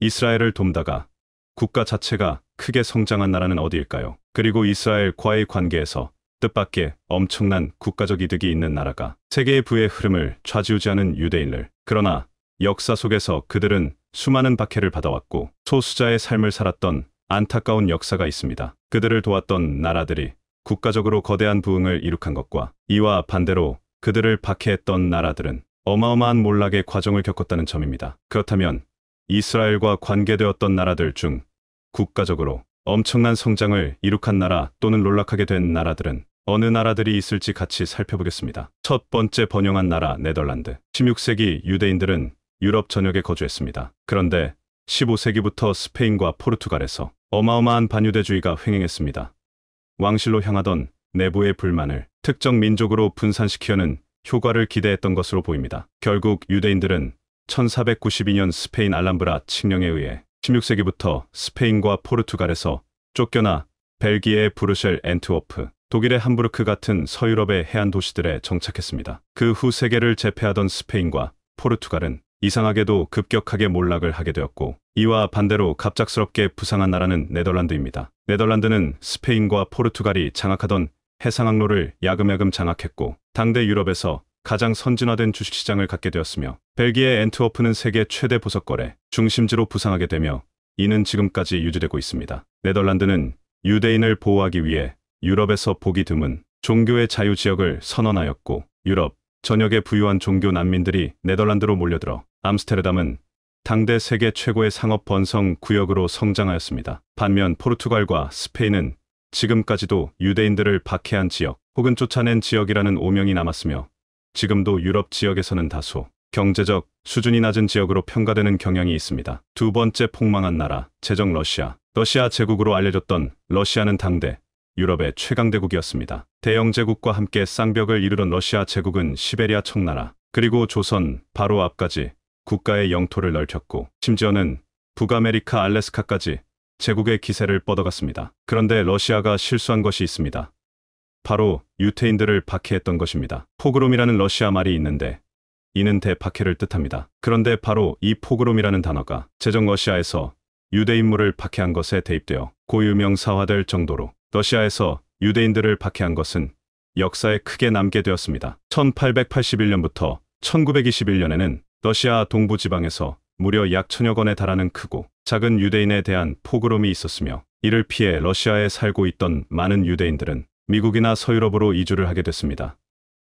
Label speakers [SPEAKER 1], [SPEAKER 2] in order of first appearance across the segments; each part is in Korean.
[SPEAKER 1] 이스라엘을 돕다가 국가 자체가 크게 성장한 나라는 어디일까요? 그리고 이스라엘과의 관계에서 뜻밖의 엄청난 국가적 이득이 있는 나라가 세계의 부의 흐름을 좌지우지하는 유대인들. 그러나 역사 속에서 그들은 수많은 박해를 받아왔고 소수자의 삶을 살았던 안타까운 역사가 있습니다. 그들을 도왔던 나라들이 국가적으로 거대한 부흥을 이룩한 것과 이와 반대로 그들을 박해했던 나라들은 어마어마한 몰락의 과정을 겪었다는 점입니다. 그렇다면 이스라엘과 관계되었던 나라들 중 국가적으로 엄청난 성장을 이룩한 나라 또는 몰락하게 된 나라들은 어느 나라들이 있을지 같이 살펴보겠습니다. 첫 번째 번영한 나라 네덜란드. 16세기 유대인들은 유럽 전역에 거주했습니다. 그런데 15세기부터 스페인과 포르투갈에서 어마어마한 반유대주의가 횡행했습니다. 왕실로 향하던 내부의 불만을 특정 민족으로 분산시키려는 효과를 기대했던 것으로 보입니다. 결국 유대인들은 1492년 스페인 알람브라 칙령에 의해 16세기부터 스페인과 포르투갈에서 쫓겨나 벨기에의 브뤼셀, 앤트워프, 독일의 함부르크 같은 서유럽의 해안 도시들에 정착했습니다. 그 후 세계를 제패하던 스페인과 포르투갈은 이상하게도 급격하게 몰락을 하게 되었고 이와 반대로 갑작스럽게 부상한 나라는 네덜란드입니다. 네덜란드는 스페인과 포르투갈이 장악하던 해상항로를 야금야금 장악했고 당대 유럽에서 가장 선진화된 주식시장을 갖게 되었으며 벨기에 앤트워프는 세계 최대 보석거래 중심지로 부상하게 되며 이는 지금까지 유지되고 있습니다. 네덜란드는 유대인을 보호하기 위해 유럽에서 보기 드문 종교의 자유 지역을 선언하였고 유럽 전역의 부유한 종교 난민들이 네덜란드로 몰려들어 암스테르담은 당대 세계 최고의 상업 번성 구역으로 성장하였습니다. 반면 포르투갈과 스페인은 지금까지도 유대인들을 박해한 지역 혹은 쫓아낸 지역이라는 오명이 남았으며 지금도 유럽 지역에서는 다소 경제적 수준이 낮은 지역으로 평가되는 경향이 있습니다. 두 번째 폭망한 나라, 제정 러시아. 러시아 제국으로 알려졌던 러시아는 당대 유럽의 최강대국이었습니다. 대영 제국과 함께 쌍벽을 이루던 러시아 제국은 시베리아 청나라 그리고 조선 바로 앞까지 국가의 영토를 넓혔고 심지어는 북아메리카 알래스카까지 제국의 기세를 뻗어갔습니다. 그런데 러시아가 실수한 것이 있습니다. 바로 유태인들을 박해했던 것입니다. 포그롬이라는 러시아 말이 있는데 이는 대박해를 뜻합니다. 그런데 바로 이 포그롬이라는 단어가 제정 러시아에서 유대인물을 박해한 것에 대입되어 고유명사화될 정도로 러시아에서 유대인들을 박해한 것은 역사에 크게 남게 되었습니다. 1881년부터 1921년에는 러시아 동부 지방에서 무려 약 1000여 건에 달하는 크고 작은 유대인에 대한 포그롬이 있었으며 이를 피해 러시아에 살고 있던 많은 유대인들은 미국이나 서유럽으로 이주를 하게 됐습니다.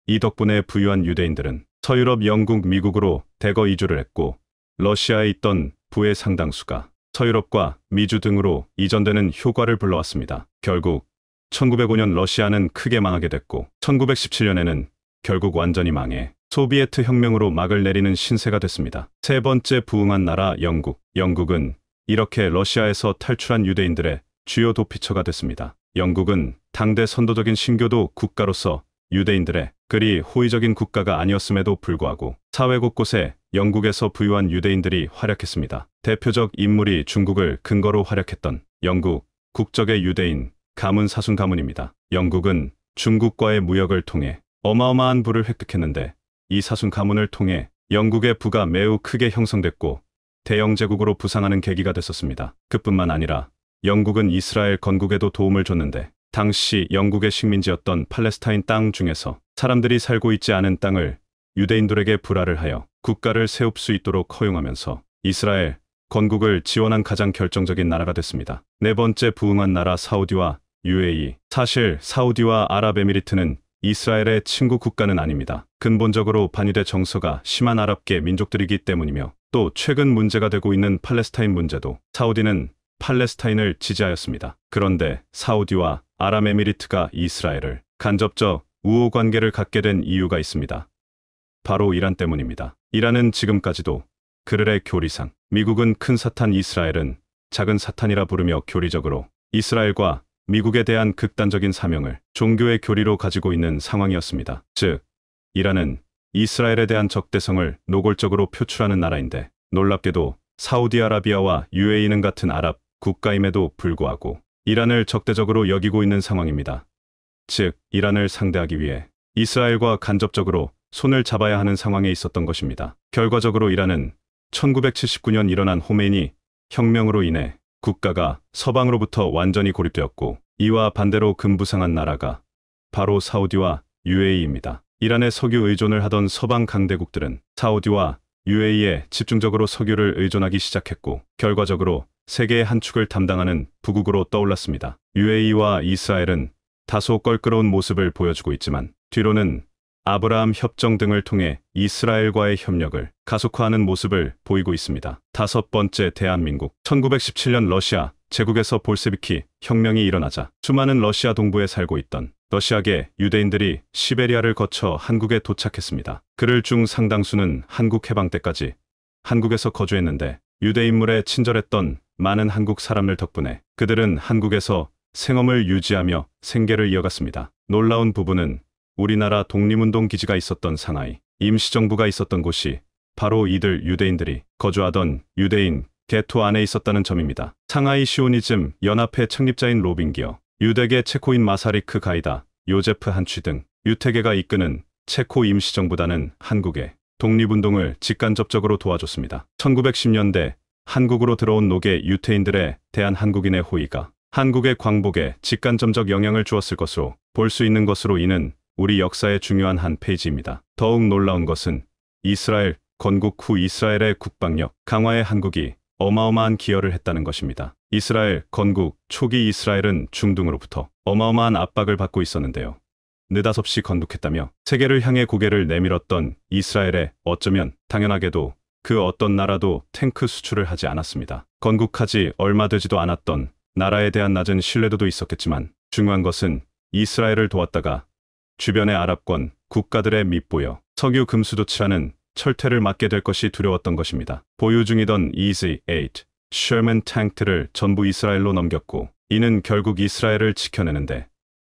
[SPEAKER 1] 이 덕분에 부유한 유대인들은 서유럽, 영국, 미국으로 대거 이주를 했고 러시아에 있던 부의 상당수가 서유럽과 미주 등으로 이전되는 효과를 불러왔습니다. 결국 1905년 러시아는 크게 망하게 됐고 1917년에는 결국 완전히 망해 소비에트 혁명으로 막을 내리는 신세가 됐습니다. 세 번째 부흥한 나라 영국. 영국은 이렇게 러시아에서 탈출한 유대인들의 주요 도피처가 됐습니다. 영국은 당대 선도적인 신교도 국가로서 유대인들의 그리 호의적인 국가가 아니었음에도 불구하고 사회 곳곳에 영국에서 부유한 유대인들이 활약했습니다. 대표적 인물이 중국을 근거로 활약했던 영국 국적의 유대인 가문 사순 가문입니다. 영국은 중국과의 무역을 통해 어마어마한 부를 획득했는데 이 사순 가문을 통해 영국의 부가 매우 크게 형성됐고 대영 제국으로 부상하는 계기가 됐었습니다. 그뿐만 아니라 영국은 이스라엘 건국에도 도움을 줬는데 당시 영국의 식민지였던 팔레스타인 땅 중에서 사람들이 살고 있지 않은 땅을 유대인들에게 불화를 하여 국가를 세울 수 있도록 허용하면서 이스라엘 건국을 지원한 가장 결정적인 나라가 됐습니다. 네 번째 부흥한 나라 사우디와 UAE. 사실 사우디와 아랍에미리트는 이스라엘의 친구 국가는 아닙니다. 근본적으로 반유대 정서가 심한 아랍계 민족들이기 때문이며 또 최근 문제가 되고 있는 팔레스타인 문제도 사우디는 팔레스타인을 지지하였습니다. 그런데 사우디와 아랍에미리트가 이스라엘을 간접적 우호 관계를 갖게 된 이유가 있습니다. 바로 이란 때문입니다. 이란은 지금까지도 그들의 교리상 미국은 큰 사탄 이스라엘은 작은 사탄이라 부르며 교리적으로 이스라엘과 미국에 대한 극단적인 사명을 종교의 교리로 가지고 있는 상황이었습니다. 즉, 이란은 이스라엘에 대한 적대성을 노골적으로 표출하는 나라인데 놀랍게도 사우디아라비아와 UAE는 같은 아랍 국가임에도 불구하고 이란을 적대적으로 여기고 있는 상황입니다. 즉, 이란을 상대하기 위해 이스라엘과 간접적으로 손을 잡아야 하는 상황에 있었던 것입니다. 결과적으로 이란은 1979년 일어난 호메이니 혁명으로 인해 국가가 서방으로부터 완전히 고립되었고, 이와 반대로 금부상한 나라가 바로 사우디와 UAE입니다. 이란에 석유 의존을 하던 서방 강대국들은 사우디와 UAE에 집중적으로 석유를 의존하기 시작했고, 결과적으로 세계의 한 축을 담당하는 부국으로 떠올랐습니다. UAE와 이스라엘은 다소 껄끄러운 모습을 보여주고 있지만, 뒤로는 아브라함 협정 등을 통해 이스라엘과의 협력을 가속화하는 모습을 보이고 있습니다. 다섯 번째, 대한민국. 1917년 러시아 제국에서 볼세비키 혁명이 일어나자 수많은 러시아 동부에 살고 있던 러시아계 유대인들이 시베리아를 거쳐 한국에 도착했습니다. 그들 중 상당수는 한국 해방 때까지 한국에서 거주했는데, 유대인물에 친절했던 많은 한국 사람들 덕분에 그들은 한국에서 생업을 유지하며 생계를 이어갔습니다. 놀라운 부분은 우리나라 독립운동 기지가 있었던 상하이, 임시정부가 있었던 곳이 바로 이들 유대인들이 거주하던 유대인 게토 안에 있었다는 점입니다. 상하이 시오니즘 연합회 창립자인 로빙기어, 유대계 체코인 마사리크 가이다, 요제프 한취 등 유태계가 이끄는 체코 임시정부단은 한국의 독립운동을 직간접적으로 도와줬습니다. 1910년대 한국으로 들어온 노계 유태인들에 대한 한국인의 호의가 한국의 광복에 직간접적 영향을 주었을 것으로 볼 수 있는 것으로, 이는 우리 역사의 중요한 한 페이지입니다. 더욱 놀라운 것은 이스라엘 건국 후 이스라엘의 국방력 강화에 한국이 어마어마한 기여를 했다는 것입니다. 이스라엘 건국 초기 이스라엘은 중동으로부터 어마어마한 압박을 받고 있었는데요. 느닷없이 건국했다며 세계를 향해 고개를 내밀었던 이스라엘에 어쩌면 당연하게도 그 어떤 나라도 탱크 수출을 하지 않았습니다. 건국하지 얼마 되지도 않았던 나라에 대한 낮은 신뢰도도 있었겠지만, 중요한 것은 이스라엘을 도왔다가 주변의 아랍권 국가들의 밑보여 석유 금수도치라는 철퇴를 맞게 될 것이 두려웠던 것입니다. 보유 중이던 EZ-8 셔먼 탱크를 전부 이스라엘로 넘겼고, 이는 결국 이스라엘을 지켜내는데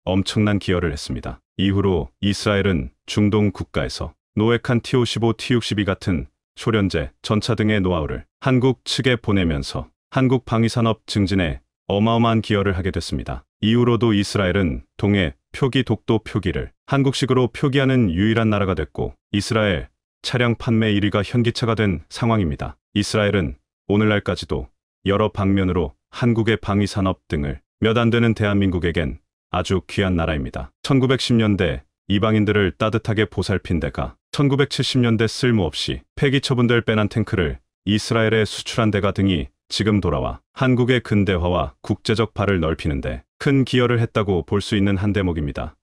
[SPEAKER 1] 엄청난 기여를 했습니다. 이후로 이스라엘은 중동 국가에서 노획한 T-55, T-62 같은 소련제, 전차 등의 노하우를 한국 측에 보내면서 한국 방위산업 증진에 어마어마한 기여를 하게 됐습니다. 이후로도 이스라엘은 동해 표기 독도 표기를 한국식으로 표기하는 유일한 나라가 됐고, 이스라엘 차량 판매 1위가 현기차가 된 상황입니다. 이스라엘은 오늘날까지도 여러 방면으로 한국의 방위산업 등을 몇 안 되는 대한민국에겐 아주 귀한 나라입니다. 1910년대 이방인들을 따뜻하게 보살핀 데가 1970년대 쓸모없이 폐기 처분될 빼난 탱크를 이스라엘에 수출한 데가 등이 지금 돌아와 한국의 근대화와 국제적 발을 넓히는데 큰 기여를 했다고 볼 수 있는 한 대목입니다.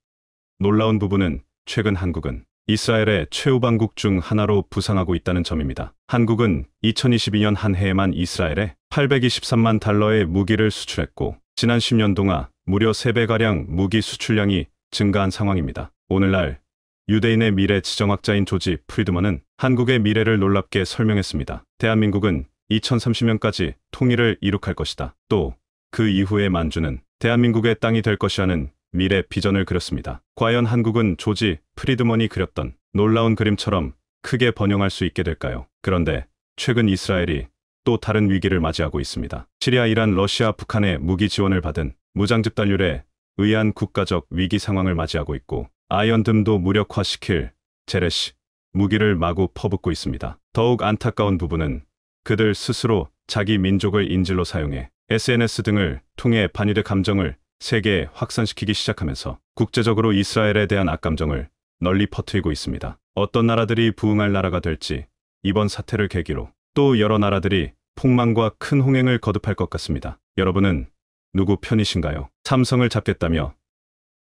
[SPEAKER 1] 놀라운 부분은 최근 한국은 이스라엘의 최우방국 중 하나로 부상하고 있다는 점입니다. 한국은 2022년 한 해에만 이스라엘에 823만 달러의 무기를 수출했고, 지난 10년 동안 무려 3배가량 무기 수출량이 증가한 상황입니다. 오늘날 유대인의 미래 지정학자인 조지 프리드먼은 한국의 미래를 놀랍게 설명했습니다. 대한민국은 2030년까지 통일을 이룩할 것이다. 또 그 이후의 만주는 대한민국의 땅이 될 것이라는 미래 비전을 그렸습니다. 과연 한국은 조지 프리드먼이 그렸던 놀라운 그림처럼 크게 번영할 수 있게 될까요? 그런데 최근 이스라엘이 또 다른 위기를 맞이하고 있습니다. 시리아, 이란, 러시아, 북한의 무기 지원을 받은 무장집단율에 의한 국가적 위기 상황을 맞이하고 있고, 아이언돔도 무력화시킬 제레시 무기를 마구 퍼붓고 있습니다. 더욱 안타까운 부분은 그들 스스로 자기 민족을 인질로 사용해 SNS 등을 통해 반유대 감정을 세계에 확산시키기 시작하면서 국제적으로 이스라엘에 대한 악감정을 널리 퍼뜨리고 있습니다. 어떤 나라들이 부흥할 나라가 될지 이번 사태를 계기로 또 여러 나라들이 폭망과 큰 홍행을 거듭할 것 같습니다. 여러분은 누구 편이신가요? 삼성을 잡겠다며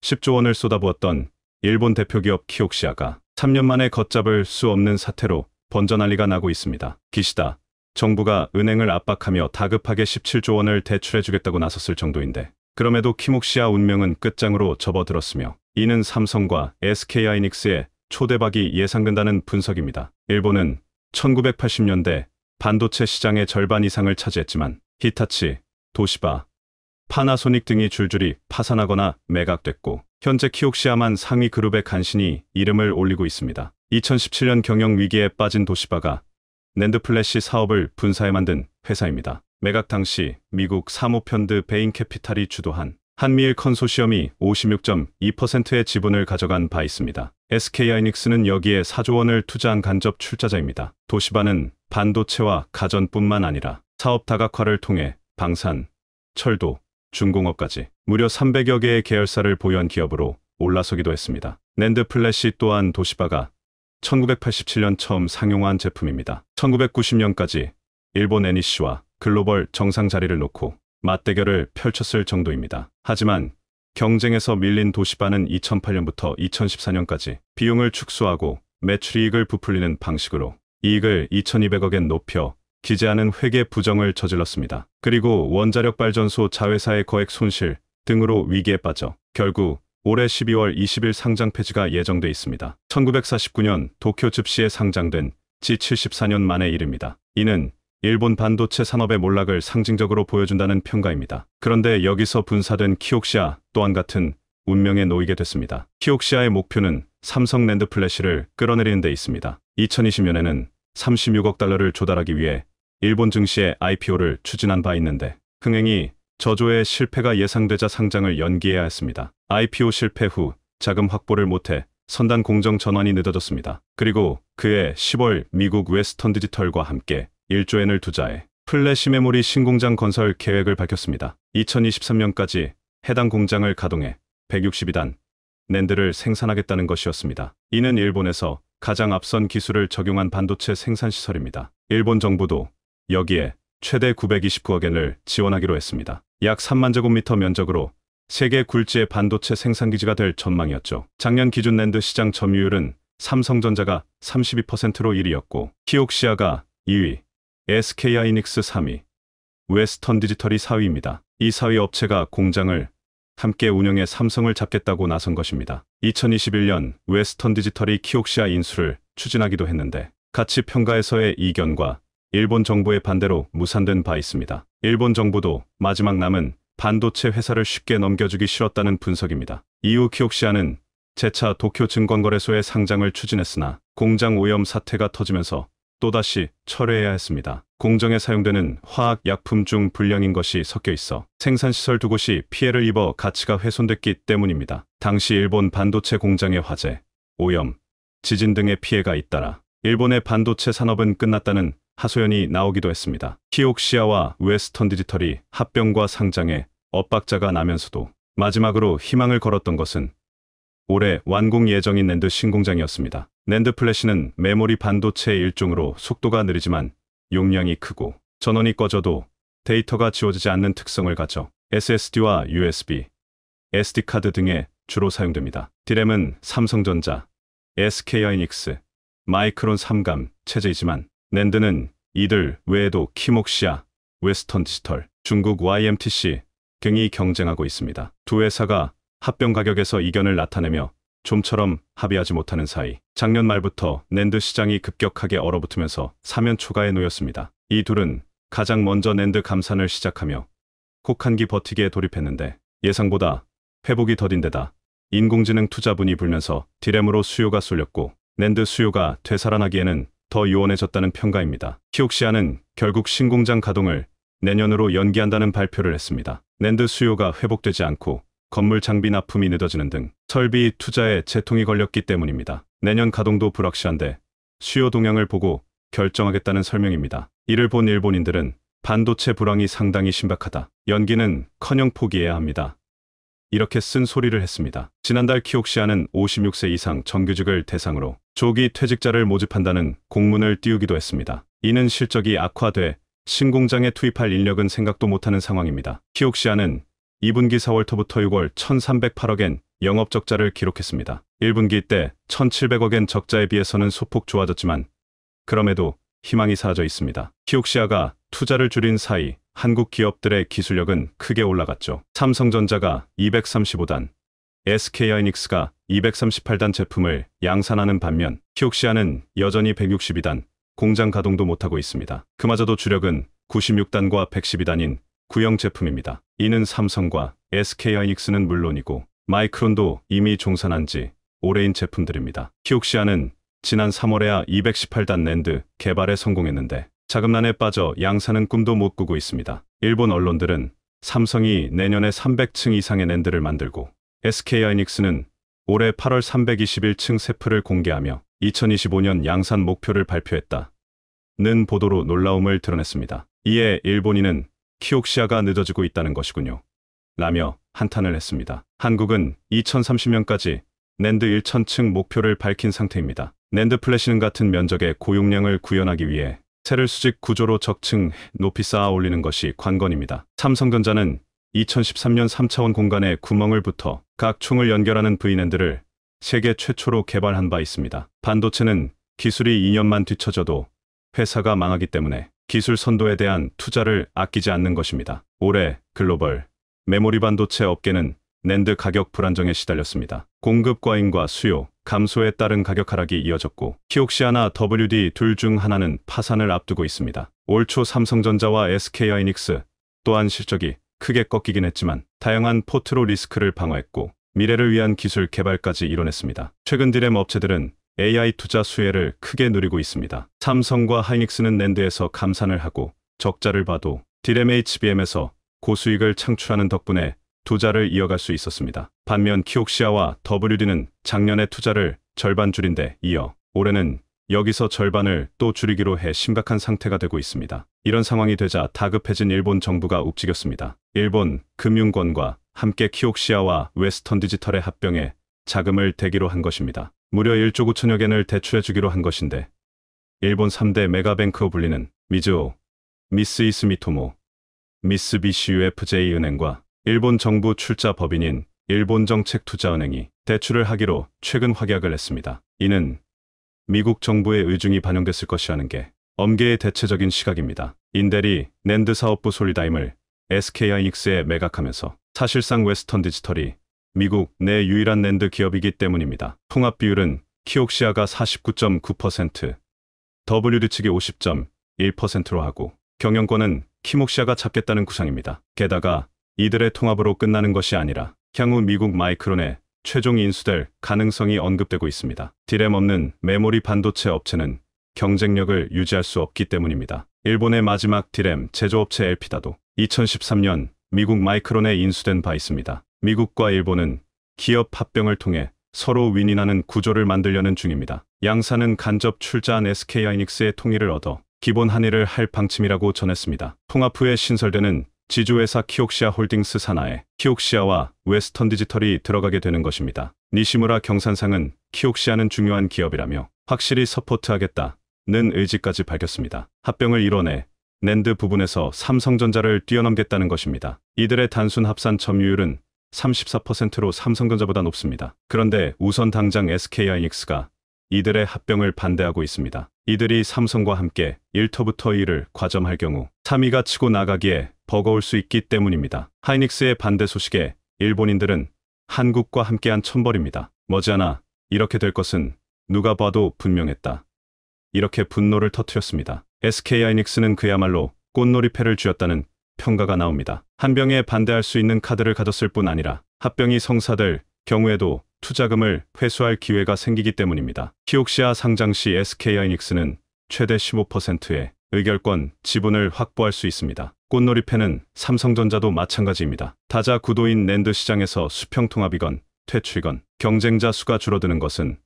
[SPEAKER 1] 10조 원을 쏟아부었던 일본 대표기업 키옥시아가 3년 만에 걷잡을 수 없는 사태로 번져난리가 나고 있습니다. 기시다 정부가 은행을 압박하며 다급하게 17조 원을 대출해주겠다고 나섰을 정도인데, 그럼에도 키옥시아 운명은 끝장으로 접어들었으며, 이는 삼성과 SK하이닉스의 초대박이 예상된다는 분석입니다. 일본은 1980년대 반도체 시장의 절반 이상을 차지했지만 히타치, 도시바, 파나소닉 등이 줄줄이 파산하거나 매각됐고, 현재 키옥시아만 상위 그룹에 간신히 이름을 올리고 있습니다. 2017년 경영 위기에 빠진 도시바가 낸드플래시 사업을 분사해 만든 회사입니다. 매각 당시 미국 사모펀드 베인캐피탈이 주도한 한미일 컨소시엄이 56.2%의 지분을 가져간 바 있습니다. SK하이닉스는 여기에 4조 원을 투자한 간접 출자자입니다. 도시바는 반도체와 가전뿐만 아니라 사업 다각화를 통해 방산, 철도, 중공업까지 무려 300여 개의 계열사를 보유한 기업으로 올라서기도 했습니다. 낸드 플래시 또한 도시바가 1987년 처음 상용화한 제품입니다. 1990년까지 일본 NEC와 글로벌 정상 자리를 놓고 맞대결을 펼쳤을 정도입니다. 하지만 경쟁에서 밀린 도시바는 2008년부터 2014년까지 비용을 축소하고 매출이익을 부풀리는 방식으로 이익을 2,200억엔 높여 기재하는 회계 부정을 저질렀습니다. 그리고 원자력 발전소 자회사의 거액 손실 등으로 위기에 빠져 결국 올해 12월 20일 상장 폐지가 예정돼 있습니다. 1949년 도쿄 증시에 상장된 지 74년 만의 일입니다. 이는 일본 반도체 산업의 몰락을 상징적으로 보여준다는 평가입니다. 그런데 여기서 분사된 키옥시아 또한 같은 운명에 놓이게 됐습니다. 키옥시아의 목표는 삼성 낸드 플래시를 끌어내리는 데 있습니다. 2020년에는 36억 달러를 조달하기 위해 일본 증시에 IPO를 추진한 바 있는데 흥행이 저조의 실패가 예상되자 상장을 연기해야 했습니다. IPO 실패 후 자금 확보를 못해 선단 공정 전환이 늦어졌습니다. 그리고 그해 10월 미국 웨스턴 디지털과 함께 1조 엔을 투자해 플래시 메모리 신공장 건설 계획을 밝혔습니다. 2023년까지 해당 공장을 가동해 162단 낸드를 생산하겠다는 것이었습니다. 이는 일본에서 가장 앞선 기술을 적용한 반도체 생산 시설입니다. 일본 정부도 여기에 최대 929억 엔을 지원하기로 했습니다. 약 3만 제곱미터 면적으로 세계 굴지의 반도체 생산기지가 될 전망이었죠. 작년 기준 낸드 시장 점유율은 삼성전자가 32%로 1위였고 키옥시아가 2위, SK하이닉스 3위, 웨스턴 디지털이 4위입니다. 이 4위 업체가 공장을 함께 운영해 삼성을 잡겠다고 나선 것입니다. 2021년 웨스턴 디지털이 키옥시아 인수를 추진하기도 했는데 가치 평가에서의 이견과 일본 정부의 반대로 무산된 바 있습니다. 일본 정부도 마지막 남은 반도체 회사를 쉽게 넘겨주기 싫었다는 분석입니다. 이후 키옥시아는 재차 도쿄 증권거래소에 상장을 추진했으나 공장 오염 사태가 터지면서 또다시 철회해야 했습니다. 공정에 사용되는 화학 약품 중 불량인 것이 섞여 있어 생산시설 두 곳이 피해를 입어 가치가 훼손됐기 때문입니다. 당시 일본 반도체 공장의 화재, 오염, 지진 등의 피해가 잇따라 일본의 반도체 산업은 끝났다는 하소연이 나오기도 했습니다. 키옥시아와 웨스턴 디지털이 합병과 상장에 엇박자가 나면서도 마지막으로 희망을 걸었던 것은 올해 완공 예정인 낸드 신공장이었습니다. 낸드 플래시는 메모리 반도체의 일종으로 속도가 느리지만 용량이 크고 전원이 꺼져도 데이터가 지워지지 않는 특성을 가져 SSD와 USB, SD카드 등에 주로 사용됩니다. D램은 삼성전자, SK하이닉스, 마이크론 3감 체제이지만 낸드는 이들 외에도 키옥시아, 웨스턴 디지털, 중국 YMTC 등이 경쟁하고 있습니다. 두 회사가 합병 가격에서 이견을 나타내며 좀처럼 합의하지 못하는 사이 작년 말부터 낸드 시장이 급격하게 얼어붙으면서 사면 초가에 놓였습니다. 이 둘은 가장 먼저 낸드 감산을 시작하며 혹한기 버티기에 돌입했는데 예상보다 회복이 더딘데다 인공지능 투자분이 불면서 D램으로 수요가 쏠렸고 낸드 수요가 되살아나기에는 더 요원해졌다는 평가입니다. 키옥시아는 결국 신공장 가동을 내년으로 연기한다는 발표를 했습니다. 낸드 수요가 회복되지 않고 건물 장비 납품이 늦어지는 등 설비 투자에 재통이 걸렸기 때문입니다. 내년 가동도 불확실한데 수요 동향을 보고 결정하겠다는 설명입니다. 이를 본 일본인들은 반도체 불황이 상당히 심각하다. 연기는 커녕 포기해야 합니다. 이렇게 쓴 소리를 했습니다. 지난달 키옥시아는 56세 이상 정규직을 대상으로 조기 퇴직자를 모집한다는 공문을 띄우기도 했습니다. 이는 실적이 악화돼 신공장에 투입할 인력은 생각도 못하는 상황입니다. 키옥시아는 2분기 4월부터 6월 1,308억엔 영업적자를 기록했습니다. 1분기 때 1,700억엔 적자에 비해서는 소폭 좋아졌지만 그럼에도 희망이 사라져 있습니다. 키옥시아가 투자를 줄인 사이 한국 기업들의 기술력은 크게 올라갔죠. 삼성전자가 235단, SK하이닉스가 238단 제품을 양산하는 반면 키옥시아는 여전히 162단, 공장 가동도 못하고 있습니다. 그마저도 주력은 96단과 112단인 구형 제품입니다. 이는 삼성과 SK하이닉스는 물론이고 마이크론도 이미 종산한 지 오래인 제품들입니다. 키옥시아는 지난 3월에야 218단 낸드 개발에 성공했는데 자금난에 빠져 양산은 꿈도 못 꾸고 있습니다. 일본 언론들은 삼성이 내년에 300층 이상의 낸드를 만들고 SK하이닉스는 올해 8월 321층 세프를 공개하며 2025년 양산 목표를 발표했다는 보도로 놀라움을 드러냈습니다. 이에 일본인은 키옥시아가 늦어지고 있다는 것이군요. 라며 한탄을 했습니다. 한국은 2030년까지 낸드 1000층 목표를 밝힌 상태입니다. 낸드 플래시는 같은 면적의 고용량을 구현하기 위해 셀을 수직 구조로 적층 높이 쌓아 올리는 것이 관건입니다. 삼성전자는 2013년 3차원 공간에 구멍을 붙어 각 총을 연결하는 V낸드를 세계 최초로 개발한 바 있습니다. 반도체는 기술이 2년만 뒤처져도 회사가 망하기 때문에 기술 선도에 대한 투자를 아끼지 않는 것입니다. 올해 글로벌 메모리 반도체 업계는 낸드 가격 불안정에 시달렸습니다. 공급 과잉과 수요 감소에 따른 가격 하락이 이어졌고 키옥시아나 WD 둘 중 하나는 파산을 앞두고 있습니다. 올 초 삼성전자와 SK하이닉스 또한 실적이 크게 꺾이긴 했지만 다양한 포트로 리스크를 방어했고 미래를 위한 기술 개발까지 이뤄냈습니다. 최근 디램 업체들은 AI 투자 수혜를 크게 누리고 있습니다. 삼성과 하이닉스는 낸드에서 감산을 하고 적자를 봐도 디램 HBM에서 고수익을 창출하는 덕분에 투자를 이어갈 수 있었습니다. 반면 키옥시아와 WD는 작년에 투자를 절반 줄인 데 이어 올해는 여기서 절반을 또 줄이기로 해 심각한 상태가 되고 있습니다. 이런 상황이 되자 다급해진 일본 정부가 움직였습니다. 일본 금융권과 함께 키옥시아와 웨스턴 디지털의 합병에 자금을 대기로 한 것입니다. 무려 1조 9천여 엔을 대출해 주기로 한 것인데 일본 3대 메가뱅크로 불리는 미즈호, 미쓰이스미토모, 미쓰비시 UFJ 은행과 일본 정부 출자 법인인 일본정책투자은행이 대출을 하기로 최근 확약을 했습니다. 이는 미국 정부의 의중이 반영됐을 것이라는 게 엄계의 대체적인 시각입니다. 인델이 낸드 사업부 솔리다임을 SK하이닉스에 매각하면서 사실상 웨스턴 디지털이 미국 내 유일한 낸드 기업이기 때문입니다. 통합 비율은 키옥시아가 49.9%, WD 측이 50.1%로 하고 경영권은 키옥시아가 잡겠다는 구상입니다. 게다가 이들의 통합으로 끝나는 것이 아니라 향후 미국 마이크론에 최종 인수될 가능성이 언급되고 있습니다. 디램 없는 메모리 반도체 업체는 경쟁력을 유지할 수 없기 때문입니다. 일본의 마지막 디램 제조업체 엘피다도 2013년 미국 마이크론에 인수된 바 있습니다. 미국과 일본은 기업 합병을 통해 서로 윈윈하는 구조를 만들려는 중입니다. 양사는 간접 출자한 SK하이닉스의 통일을 얻어 기본 한일을 할 방침이라고 전했습니다. 통합 후에 신설되는 지주회사 키옥시아 홀딩스 산하에 키옥시아와 웨스턴 디지털이 들어가게 되는 것입니다. 니시무라 경산상은 키옥시아는 중요한 기업이라며 확실히 서포트하겠다는 의지까지 밝혔습니다. 합병을 이뤄내 낸드 부분에서 삼성전자를 뛰어넘겠다는 것입니다. 이들의 단순 합산 점유율은 34%로 삼성전자보다 높습니다. 그런데 우선 당장 SK하이닉스가 이들의 합병을 반대하고 있습니다. 이들이 삼성과 함께 1터부터 2를 과점할 경우 3위가 치고 나가기에 버거울 수 있기 때문입니다. 하이닉스의 반대 소식에 일본인들은 한국과 함께한 천벌입니다. 머지않아 이렇게 될 것은 누가 봐도 분명했다. 이렇게 분노를 터뜨렸습니다. SK하이닉스는 그야말로 꽃놀이패를 쥐었다는 평가가 나옵니다. 합병에 반대할 수 있는 카드를 가졌을 뿐 아니라 합병이 성사될 경우에도 투자금을 회수할 기회가 생기기 때문입니다. 키옥시아 상장 시 SK하이닉스는 최대 15%의 의결권 지분을 확보할 수 있습니다. 꽃놀이패는 삼성전자도 마찬가지입니다. 다자 구도인 낸드 시장에서 수평 통합이건 퇴출이건 경쟁자 수가 줄어드는 것은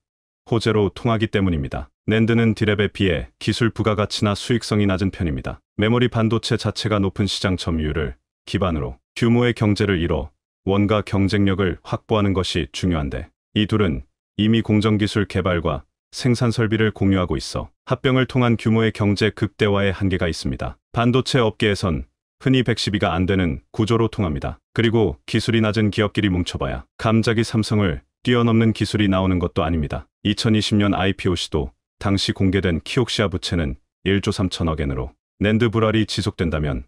[SPEAKER 1] 호재로 통하기 때문입니다. 낸드는 디램에 비해 기술 부가가치나 수익성이 낮은 편입니다. 메모리 반도체 자체가 높은 시장 점유율을 기반으로 규모의 경제를 이뤄 원가 경쟁력을 확보하는 것이 중요한데 이 둘은 이미 공정기술 개발과 생산 설비를 공유하고 있어 합병을 통한 규모의 경제 극대화에 한계가 있습니다. 반도체 업계에선 흔히 112가 안 되는 구조로 통합니다. 그리고 기술이 낮은 기업끼리 뭉쳐봐야 갑자기 삼성을 뛰어넘는 기술이 나오는 것도 아닙니다. 2020년 IPO 시도 당시 공개된 키옥시아 부채는 1조 3천억 엔으로 낸드 불알이 지속된다면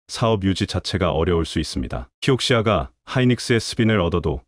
[SPEAKER 1] 사업 유지 자체가 어려울 수 있습니다. 키옥시아가 하이닉스의 스핀을 얻어도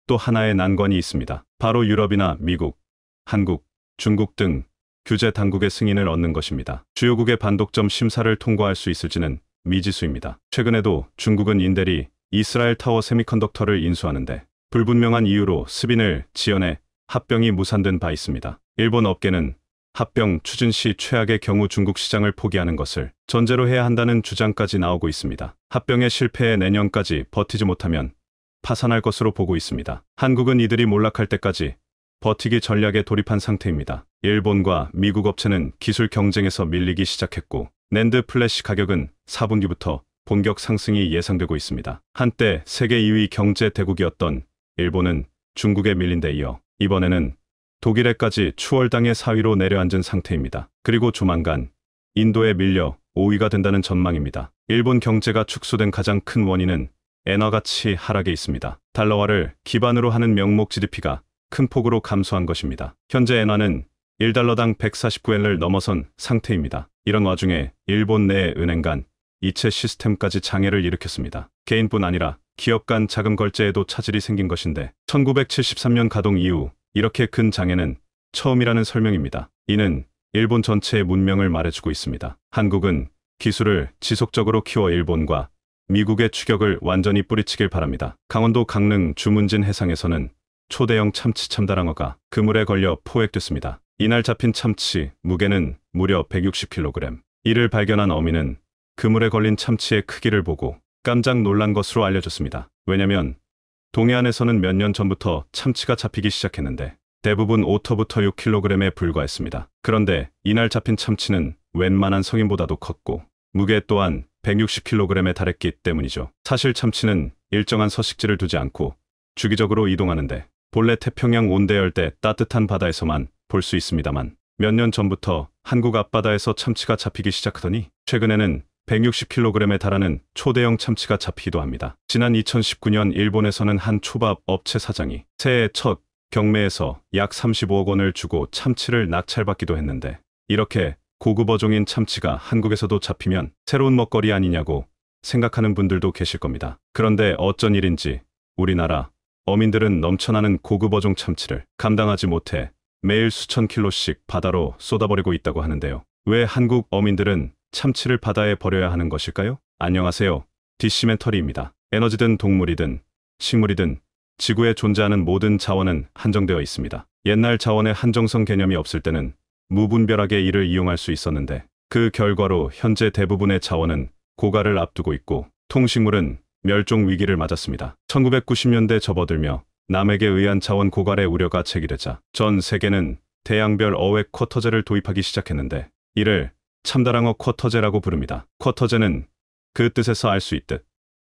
[SPEAKER 1] 또 하나의 난관이 있습니다. 바로 유럽이나 미국, 한국, 중국 등 규제 당국의 승인을 얻는 것입니다. 주요국의 반독점 심사를 통과할 수 있을지는 미지수입니다. 최근에도 중국은 인델이 이스라엘 타워 세미컨덕터를 인수하는데 불분명한 이유로 스핀을 지연해 합병이 무산된 바 있습니다. 일본 업계는 합병 추진 시 최악의 경우 중국 시장을 포기하는 것을 전제로 해야 한다는 주장까지 나오고 있습니다. 합병의 실패에 내년까지 버티지 못하면 파산할 것으로 보고 있습니다. 한국은 이들이 몰락할 때까지 버티기 전략에 돌입한 상태입니다. 일본과 미국 업체는 기술 경쟁에서 밀리기 시작했고 낸드 플래시 가격은 4분기부터 본격 상승이 예상되고 있습니다. 한때 세계 2위 경제 대국이었던 일본은 중국에 밀린 데 이어 이번에는 독일에까지 추월당해 4위로 내려앉은 상태입니다. 그리고 조만간 인도에 밀려 5위가 된다는 전망입니다. 일본 경제가 축소된 가장 큰 원인은 엔화 가치 하락에 있습니다. 달러화를 기반으로 하는 명목 GDP가 큰 폭으로 감소한 것입니다. 현재 엔화는 1달러당 149엔을 넘어선 상태입니다. 이런 와중에 일본 내 은행 간 이체 시스템까지 장애를 일으켰습니다. 개인뿐 아니라 기업 간 자금 결제에도 차질이 생긴 것인데 1973년 가동 이후 이렇게 큰 장애는 처음이라는 설명입니다. 이는 일본 전체의 문명을 말해주고 있습니다. 한국은 기술을 지속적으로 키워 일본과 미국의 추격을 완전히 뿌리치길 바랍니다. 강원도 강릉 주문진 해상에서는 초대형 참치 참다랑어가 그물에 걸려 포획됐습니다. 이날 잡힌 참치 무게는 무려 160kg. 이를 발견한 어민은 그물에 걸린 참치의 크기를 보고 깜짝 놀란 것으로 알려졌습니다. 왜냐면 동해안에서는 몇 년 전부터 참치가 잡히기 시작했는데 대부분 5터부터 6kg에 불과했습니다. 그런데 이날 잡힌 참치는 웬만한 성인보다도 컸고 무게 또한 160kg에 달했기 때문이죠. 사실 참치는 일정한 서식지를 두지 않고 주기적으로 이동하는데 본래 태평양 온대열대 따뜻한 바다에서만 볼 수 있습니다만 몇 년 전부터 한국 앞바다에서 참치가 잡히기 시작하더니 최근에는 160kg에 달하는 초대형 참치가 잡히기도 합니다. 지난 2019년 일본에서는 한 초밥 업체 사장이 새해 첫 경매에서 약 35억 원을 주고 참치를 낙찰받기도 했는데 이렇게 고급 어종인 참치가 한국에서도 잡히면 새로운 먹거리 아니냐고 생각하는 분들도 계실 겁니다. 그런데 어쩐 일인지 우리나라 어민들은 넘쳐나는 고급 어종 참치를 감당하지 못해 매일 수천 킬로씩 바다로 쏟아버리고 있다고 하는데요. 왜 한국 어민들은 참치를 바다에 버려야 하는 것일까요? 안녕하세요. 디시멘터리입니다. 에너지든 동물이든 식물이든 지구에 존재하는 모든 자원은 한정되어 있습니다. 옛날 자원의 한정성 개념이 없을 때는 무분별하게 이를 이용할 수 있었는데 그 결과로 현재 대부분의 자원은 고갈을 앞두고 있고 통식물은 멸종 위기를 맞았습니다. 1990년대 접어들며 남에게 의한 자원 고갈의 우려가 제기되자 전 세계는 대양별 어획 쿼터제를 도입하기 시작했는데 이를 참다랑어 쿼터제라고 부릅니다. 쿼터제는 그 뜻에서 알 수 있듯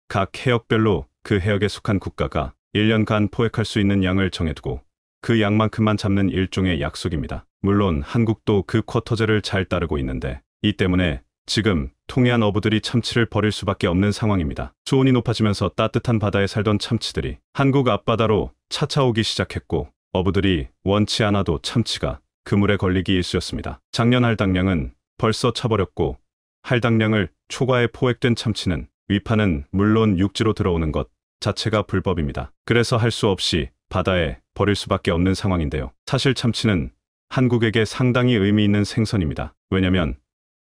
[SPEAKER 1] 각 해역별로 그 해역에 속한 국가가 1년간 포획할 수 있는 양을 정해두고 그 양만큼만 잡는 일종의 약속입니다. 물론 한국도 그 쿼터제를 잘 따르고 있는데 이 때문에 지금 통해안 어부들이 참치를 버릴 수밖에 없는 상황입니다. 수온이 높아지면서 따뜻한 바다에 살던 참치들이 한국 앞바다로 차차오기 시작했고 어부들이 원치 않아도 참치가 그물에 걸리기 일쑤였습니다. 작년 할당량은 벌써 차버렸고 할당량을 초과해 포획된 참치는 위파는 물론 육지로 들어오는 것 자체가 불법입니다. 그래서 할 수 없이 바다에 버릴 수밖에 없는 상황인데요. 사실 참치는 한국에게 상당히 의미 있는 생선입니다. 왜냐면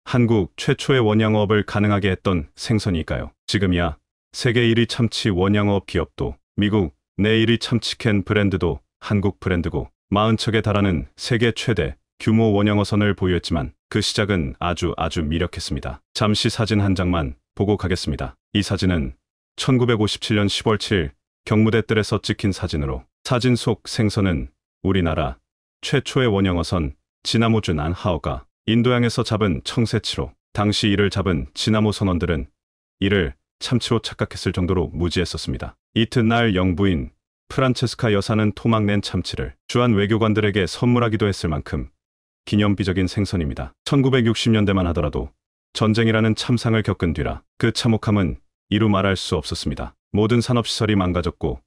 [SPEAKER 1] 한국 최초의 원양어업을 가능하게 했던 생선이니까요. 지금이야 세계 1위 참치 원양어업 기업도 미국 내 1위 참치캔 브랜드도 한국 브랜드고 40척에 달하는 세계 최대 규모 원양어선을 보유했지만 그 시작은 아주 미력했습니다. 잠시 사진 한 장만 보고 가겠습니다. 이 사진은 1957년 10월 7일 경무대 뜰에서 찍힌 사진으로 사진 속 생선은 우리나라 최초의 원양어선 지나모주 난하어가 인도양에서 잡은 청새치로 당시 이를 잡은 지나모 선원들은 이를 참치로 착각했을 정도로 무지했었습니다. 이튿날 영부인 프란체스카 여사는 토막 낸 참치를 주한 외교관들에게 선물하기도 했을 만큼 기념비적인 생선입니다. 1960년대만 하더라도 전쟁이라는 참상을 겪은 뒤라 그 참혹함은 이루 말할 수 없었습니다. 모든 산업시설이 망가졌고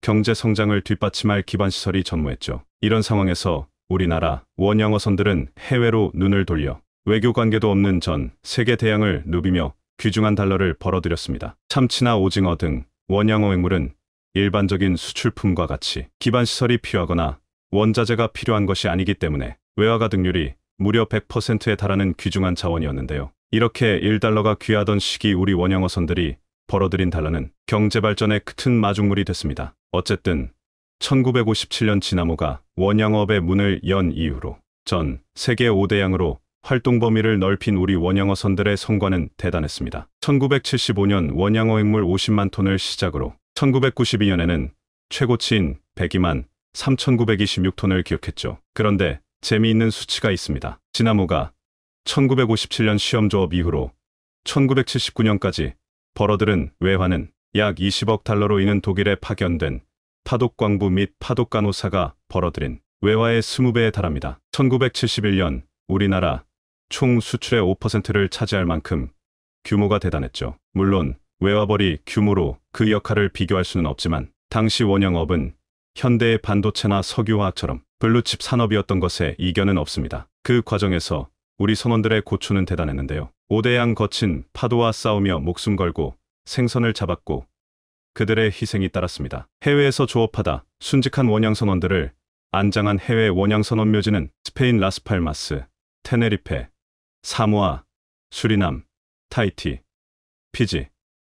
[SPEAKER 1] 경제 성장을 뒷받침할 기반시설이 전무했죠. 이런 상황에서 우리나라 원양어선들은 해외로 눈을 돌려 외교관계도 없는 전 세계 대양을 누비며 귀중한 달러를 벌어들였습니다. 참치나 오징어 등 원양어획물은 일반적인 수출품과 같이 기반시설이 필요하거나 원자재가 필요한 것이 아니기 때문에 외화가 등률이 무려 100%에 달하는 귀중한 자원이었는데요. 이렇게 1달러가 귀하던 시기 우리 원양어선들이 벌어들인 달러는 경제발전의 큰 마중물이 됐습니다. 어쨌든 1957년 지나모가 원양어업의 문을 연 이후로 전 세계 5대양으로 활동 범위를 넓힌 우리 원양어선들의 성과는 대단했습니다. 1975년 원양어획물 50만 톤을 시작으로 1992년에는 최고치인 102만 3,926톤을 기록했죠. 그런데 재미있는 수치가 있습니다. 지나모가 1957년 시험조업 이후로 1979년까지 벌어들은 외환은 약 20억 달러로 이는 독일에 파견된 파독광부 및 파독간호사가 벌어들인 외화의 20배에 달합니다. 1971년 우리나라 총 수출의 5%를 차지할 만큼 규모가 대단했죠. 물론 외화벌이 규모로 그 역할을 비교할 수는 없지만 당시 원영업은 현대의 반도체나 석유화학처럼 블루칩 산업이었던 것에 이견은 없습니다. 그 과정에서 우리 선원들의 고초는 대단했는데요. 5대양 거친 파도와 싸우며 목숨 걸고 생선을 잡았고 그들의 희생이 따랐습니다. 해외에서 조업하다 순직한 원양 선원들을 안장한 해외 원양 선원 묘지는 스페인 라스팔마스, 테네리페, 사모아, 수리남, 타히티, 피지,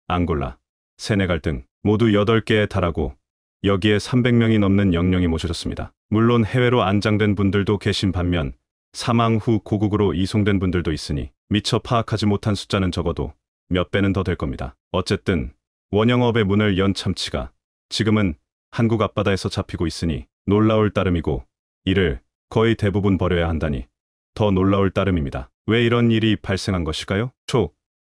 [SPEAKER 1] 앙골라, 세네갈 등 모두 8개에 달하고 여기에 300명이 넘는 영령이 모셔졌습니다. 물론 해외로 안장된 분들도 계신 반면 사망 후 고국으로 이송된 분들도 있으니 미처 파악하지 못한 숫자는 적어도 몇 배는 더 될 겁니다. 어쨌든 원영업의 문을 연 참치가 지금은 한국 앞바다에서 잡히고 있으니 놀라울 따름이고 이를 거의 대부분 버려야 한다니 더 놀라울 따름입니다. 왜 이런 일이 발생한 것일까요?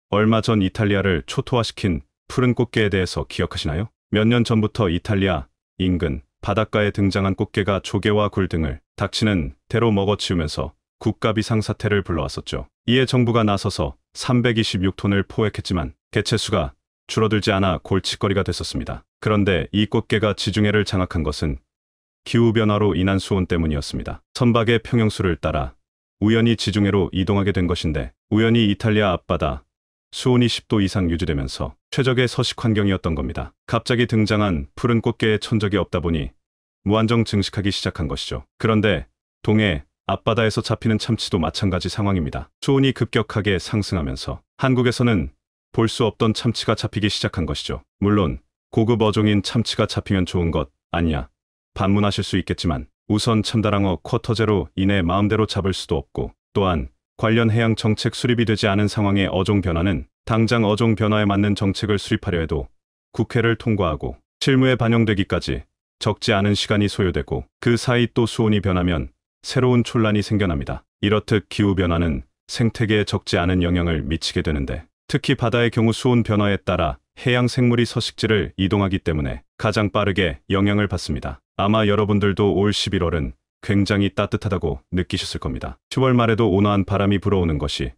[SPEAKER 1] 얼마 전 이탈리아를 초토화시킨 푸른 꽃게에 대해서 기억하시나요? 몇 년 전부터 이탈리아 인근 바닷가에 등장한 꽃게가 조개와 굴 등을 닥치는 대로 먹어치우면서 국가 비상사태를 불러왔었죠. 이에 정부가 나서서 326톤을 포획했지만 개체수가 줄어들지 않아 골칫거리가 됐었습니다. 그런데 이 꽃게가 지중해를 장악한 것은 기후변화로 인한 수온 때문이었습니다. 선박의 평형수를 따라 우연히 지중해로 이동하게 된 것인데 우연히 이탈리아 앞바다 수온이 10도 이상 유지되면서 최적의 서식 환경이었던 겁니다. 갑자기 등장한 푸른 꽃게의 천적이 없다 보니 무한정 증식하기 시작한 것이죠. 그런데 동해 앞바다에서 잡히는 참치도 마찬가지 상황입니다. 수온이 급격하게 상승하면서 한국에서는 볼 수 없던 참치가 잡히기 시작한 것이죠. 물론 고급 어종인 참치가 잡히면 좋은 것 아니야 반문하실 수 있겠지만 우선 참다랑어 쿼터제로 인해 마음대로 잡을 수도 없고 또한 관련 해양 정책 수립이 되지 않은 상황의 어종 변화는 당장 어종 변화에 맞는 정책을 수립하려 해도 국회를 통과하고 실무에 반영되기까지 적지 않은 시간이 소요되고 그 사이 또 수온이 변하면 새로운 촌란이 생겨납니다. 이렇듯 기후변화는 생태계에 적지 않은 영향을 미치게 되는데 특히 바다의 경우 수온 변화에 따라 해양 생물이 서식지를 이동하기 때문에 가장 빠르게 영향을 받습니다. 아마 여러분들도 올 11월은 굉장히 따뜻하다고 느끼셨을 겁니다. 10월 말에도 온화한 바람이 불어오는 것이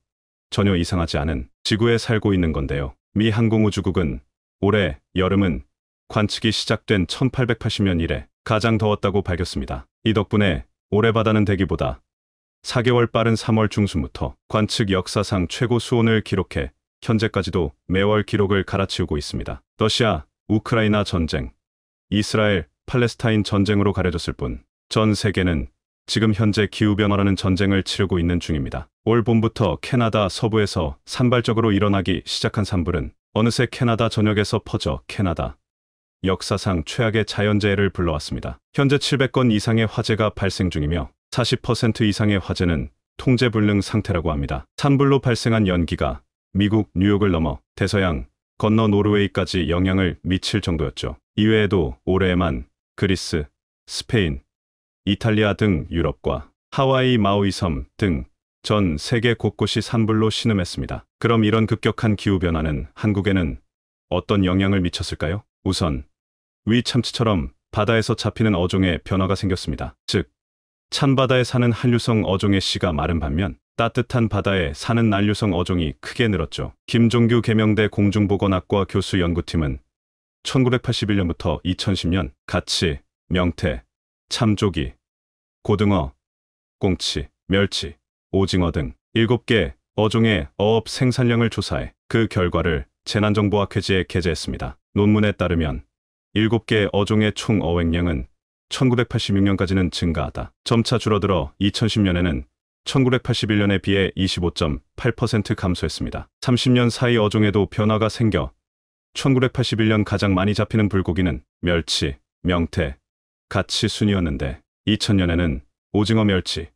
[SPEAKER 1] 전혀 이상하지 않은 지구에 살고 있는 건데요. 미 항공우주국은 올해 여름은 관측이 시작된 1880년 이래 가장 더웠다고 밝혔습니다. 이 덕분에 올해 바다는 대기보다 4개월 빠른 3월 중순부터 관측 역사상 최고 수온을 기록해 현재까지도 매월 기록을 갈아치우고 있습니다. 러시아, 우크라이나 전쟁, 이스라엘, 팔레스타인 전쟁으로 가려졌을 뿐 전 세계는 지금 현재 기후변화라는 전쟁을 치르고 있는 중입니다. 올 봄부터 캐나다 서부에서 산발적으로 일어나기 시작한 산불은 어느새 캐나다 전역에서 퍼져 캐나다 역사상 최악의 자연재해를 불러왔습니다. 현재 700건 이상의 화재가 발생 중이며 40% 이상의 화재는 통제불능 상태라고 합니다. 산불로 발생한 연기가 미국 뉴욕을 넘어 대서양 건너 노르웨이까지 영향을 미칠 정도였죠. 이외에도 올해에만 그리스, 스페인, 이탈리아 등 유럽과 하와이 마우이 섬 등 전 세계 곳곳이 산불로 신음했습니다. 그럼 이런 급격한 기후변화는 한국에는 어떤 영향을 미쳤을까요? 우선 위 참치처럼 바다에서 잡히는 어종의 변화가 생겼습니다. 즉, 찬바다에 사는 한류성 어종의 씨가 마른 반면 따뜻한 바다에 사는 난류성 어종이 크게 늘었죠. 김종규 계명대 공중보건학과 교수 연구팀은 1981년부터 2010년 가치, 명태, 참조기, 고등어, 꽁치, 멸치, 오징어 등 7개 어종의 어업 생산량을 조사해 그 결과를 재난정보학회지에 게재했습니다. 논문에 따르면 7개 어종의 총 어획량은 1986년까지는 증가하다 점차 줄어들어 2010년에는 1981년에 비해 25.8% 감소했습니다. 30년 사이 어종에도 변화가 생겨 1981년 가장 많이 잡히는 불고기는 멸치, 명태, 가치 순이었는데 2000년에는 오징어, 멸치,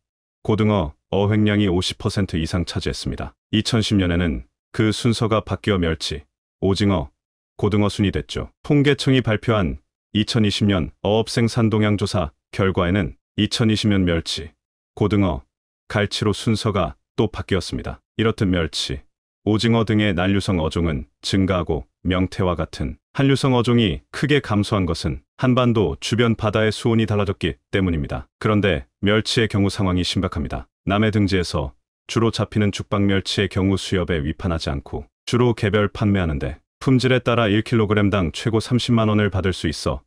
[SPEAKER 1] 고등어, 어획량이 50% 이상 차지했습니다. 2010년에는 그 순서가 바뀌어 멸치, 오징어, 고등어 순이 됐죠. 통계청이 발표한 2020년 어업생산동향조사 결과에는 2020년 멸치, 고등어, 갈치로 순서가 또 바뀌었습니다. 이렇듯 멸치, 오징어 등의 난류성 어종은 증가하고 명태와 같은 한류성 어종이 크게 감소한 것은 한반도 주변 바다의 수온이 달라졌기 때문입니다. 그런데 멸치의 경우 상황이 심각합니다. 남해 등지에서 주로 잡히는 죽방멸치의 경우 수협에 위판하지 않고 주로 개별 판매하는데 품질에 따라 1kg당 최고 30만 원을 받을 수 있어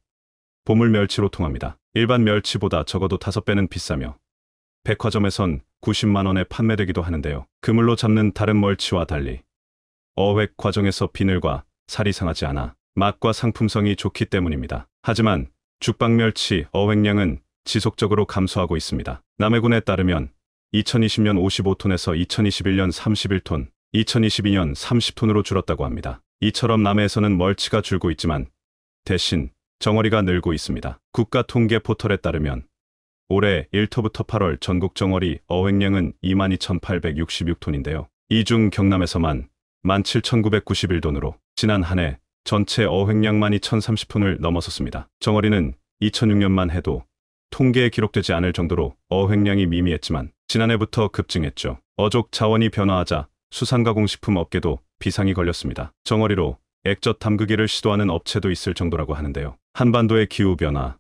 [SPEAKER 1] 보물 멸치로 통합니다. 일반 멸치보다 적어도 5배는 비싸며 백화점에선 90만 원에 판매되기도 하는데요. 그물로 잡는 다른 멀치와 달리 어획 과정에서 비늘과 살이 상하지 않아 맛과 상품성이 좋기 때문입니다. 하지만 죽방멸치 어획량은 지속적으로 감소하고 있습니다. 남해군에 따르면 2020년 55톤에서 2021년 31톤, 2022년 30톤으로 줄었다고 합니다. 이처럼 남해에서는 멀치가 줄고 있지만 대신 정어리가 늘고 있습니다. 국가통계 포털에 따르면 올해 1토부터 8월 전국 정어리 어획량은 22,866톤인데요. 이 중 경남에서만 17,991톤으로 지난 한 해 전체 어획량 12,030톤을 넘어섰습니다. 정어리는 2006년만 해도 통계에 기록되지 않을 정도로 어획량이 미미했지만 지난해부터 급증했죠. 어족 자원이 변화하자 수산가공식품 업계도 비상이 걸렸습니다. 정어리로 액젓 담그기를 시도하는 업체도 있을 정도라고 하는데요. 한반도의 기후변화,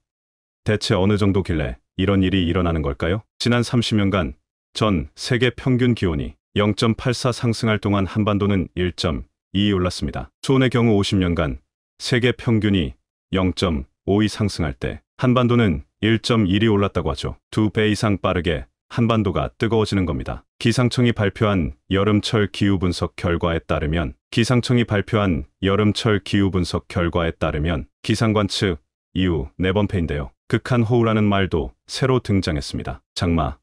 [SPEAKER 1] 대체 어느 정도길래 이런 일이 일어나는 걸까요? 지난 30년간 전 세계 평균 기온이 0.84 상승할 동안 한반도는 1.2 올랐습니다. 수온의 경우 50년간 세계 평균이 0.52 상승할 때 한반도는 1.1이 올랐다고 하죠. 2배 이상 빠르게 한반도가 뜨거워지는 겁니다. 기상청이 발표한 여름철 기후 분석 결과에 따르면 기상관 측 이후 4번패인데요. 극한호우라는 말도 새로 등장했습니다. 장마,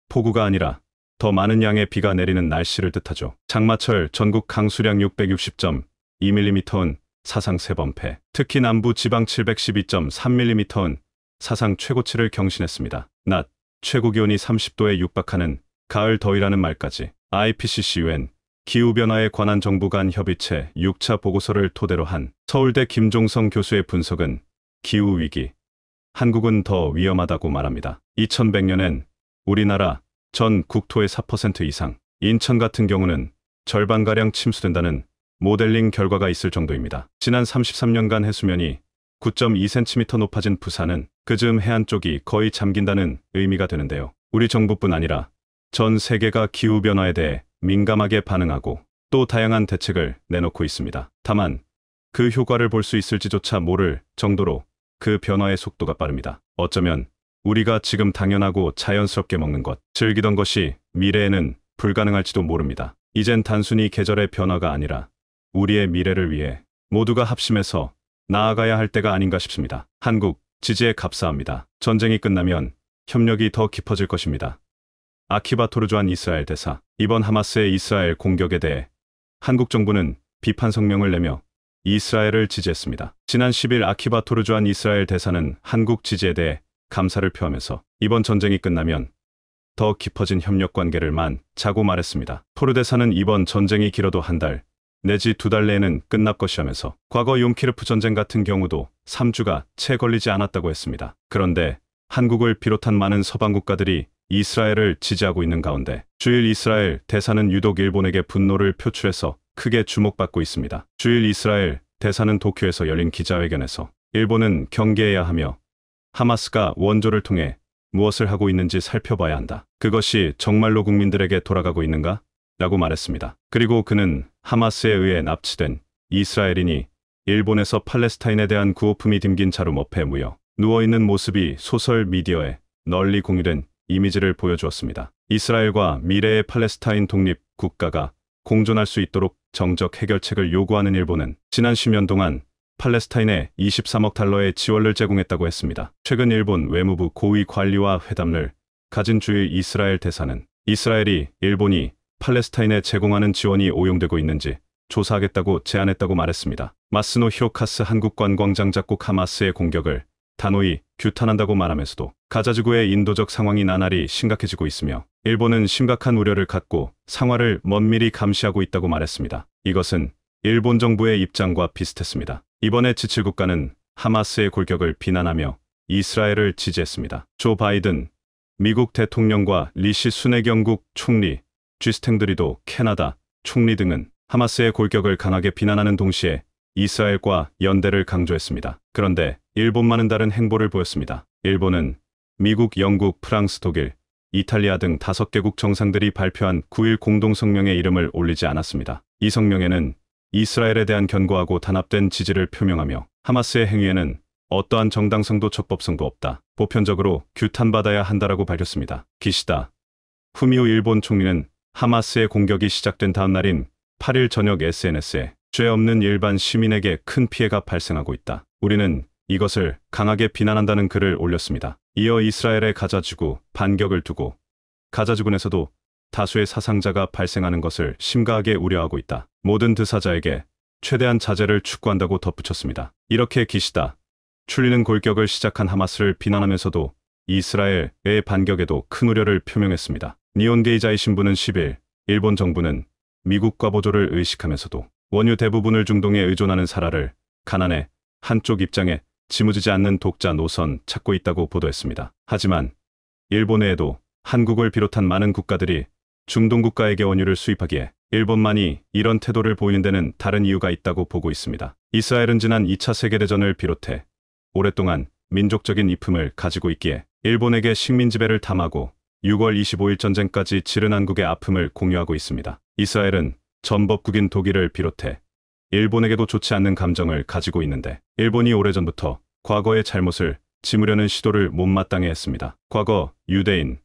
[SPEAKER 1] 폭우가 아니라 더 많은 양의 비가 내리는 날씨를 뜻하죠. 장마철 전국 강수량 660.2mm은 사상 3번패, 특히 남부 지방 712.3mm는 사상 최고치를 경신했습니다. 낮 최고 기온이 30도에 육박하는 가을 더위라는 말까지 IPCC UN 기후변화에 관한 정부 간 협의체 6차 보고서를 토대로 한 서울대 김종성 교수의 분석은 기후위기, 한국은 더 위험하다고 말합니다. 2100년엔 우리나라 전 국토의 4% 이상, 인천 같은 경우는 절반가량 침수된다는 모델링 결과가 있을 정도입니다. 지난 33년간 해수면이 9.2cm 높아진 부산은 그즈음 해안 쪽이 거의 잠긴다는 의미가 되는데요. 우리 정부뿐 아니라 전 세계가 기후변화에 대해 민감하게 반응하고 또 다양한 대책을 내놓고 있습니다. 다만 그 효과를 볼 수 있을지조차 모를 정도로 그 변화의 속도가 빠릅니다. 어쩌면 우리가 지금 당연하고 자연스럽게 먹는 것, 즐기던 것이 미래에는 불가능할지도 모릅니다. 이젠 단순히 계절의 변화가 아니라 우리의 미래를 위해 모두가 합심해서 나아가야 할 때가 아닌가 싶습니다. 한국 지지에 감사합니다. 전쟁이 끝나면 협력이 더 깊어질 것입니다. 아키바 토르주안 이스라엘 대사, 이번 하마스의 이스라엘 공격에 대해 한국 정부는 비판 성명을 내며 이스라엘을 지지했습니다. 지난 10일 아키바 토르주안 이스라엘 대사는 한국 지지에 대해 감사를 표하면서 이번 전쟁이 끝나면 더 깊어진 협력 관계를 자고 말했습니다. 토르 대사는 이번 전쟁이 길어도 한 달 내지 2달 내에는 끝날 것이라면서 과거 욤키르프 전쟁 같은 경우도 3주가 채 걸리지 않았다고 했습니다. 그런데 한국을 비롯한 많은 서방 국가들이 이스라엘을 지지하고 있는 가운데 주일 이스라엘 대사는 유독 일본에게 분노를 표출해서 크게 주목받고 있습니다. 주일 이스라엘 대사는 도쿄에서 열린 기자회견에서 일본은 경계해야 하며 하마스가 원조를 통해 무엇을 하고 있는지 살펴봐야 한다. 그것이 정말로 국민들에게 돌아가고 있는가? 라고 말했습니다. 그리고 그는 하마스에 의해 납치된 이스라엘인이 일본에서 팔레스타인에 대한 구호품이 담긴 자루 옆에 무여 누워있는 모습이 소셜 미디어에 널리 공유된 이미지를 보여주었습니다. 이스라엘과 미래의 팔레스타인 독립 국가가 공존할 수 있도록 정적 해결책을 요구하는 일본은 지난 10년 동안 팔레스타인에 23억 달러의 지원을 제공했다고 했습니다. 최근 일본 외무부 고위 관리와 회담을 가진 주일 이스라엘 대사는 이스라엘이 일본이 팔레스타인에 제공하는 지원이 오용되고 있는지 조사하겠다고 제안했다고 말했습니다. 마스노 히로카스 한국관광장 작곡 하마스의 공격을 단호히 규탄한다고 말하면서도 가자지구의 인도적 상황이 나날이 심각해지고 있으며 일본은 심각한 우려를 갖고 상황을 면밀히 감시하고 있다고 말했습니다. 이것은 일본 정부의 입장과 비슷했습니다. 이번에 지칠 국가는 하마스의 골격을 비난하며 이스라엘을 지지했습니다. 조 바이든 미국 대통령과 리시 수넥 영국 총리, 쥐스탱 드리도 캐나다, 총리 등은 하마스의 골격을 강하게 비난하는 동시에 이스라엘과 연대를 강조했습니다. 그런데 일본만은 다른 행보를 보였습니다. 일본은 미국, 영국, 프랑스, 독일, 이탈리아 등 5개국 정상들이 발표한 9.1 공동성명에 이름을 올리지 않았습니다. 이 성명에는 이스라엘에 대한 견고하고 단합된 지지를 표명하며 하마스의 행위에는 어떠한 정당성도 적법성도 없다, 보편적으로 규탄받아야 한다라고 밝혔습니다. 기시다 후미오 일본 총리는 하마스의 공격이 시작된 다음 날인 8일 저녁 SNS에 죄 없는 일반 시민에게 큰 피해가 발생하고 있다, 우리는 이것을 강하게 비난한다는 글을 올렸습니다. 이어 이스라엘의 가자지구 반격을 두고 가자지구에서도 다수의 사상자가 발생하는 것을 심각하게 우려하고 있다, 모든 드사자에게 최대한 자제를 촉구한다고 덧붙였습니다. 이렇게 기시다 출리는 골격을 시작한 하마스를 비난하면서도 이스라엘의 반격에도 큰 우려를 표명했습니다. 니혼게이자의 신부는 10일 일본 정부는 미국과 보조를 의식하면서도 원유 대부분을 중동에 의존하는 사라를 가난해 한쪽 입장에 지무지지 않는 독자 노선 찾고 있다고 보도했습니다. 하지만 일본 외에도 한국을 비롯한 많은 국가들이 중동 국가에게 원유를 수입하기에 일본만이 이런 태도를 보이는 데는 다른 이유가 있다고 보고 있습니다. 이스라엘은 지난 2차 세계대전을 비롯해 오랫동안 민족적인 이품을 가지고 있기에 일본에게 식민 지배를 담하고 6월 25일 전쟁까지 치른 한국의 아픔을 공유하고 있습니다. 이스라엘은 전법국인 독일을 비롯해 일본에게도 좋지 않는 감정을 가지고 있는데 일본이 오래전부터 과거의 잘못을 지무려는 시도를 못마땅해 했습니다. 과거 유대인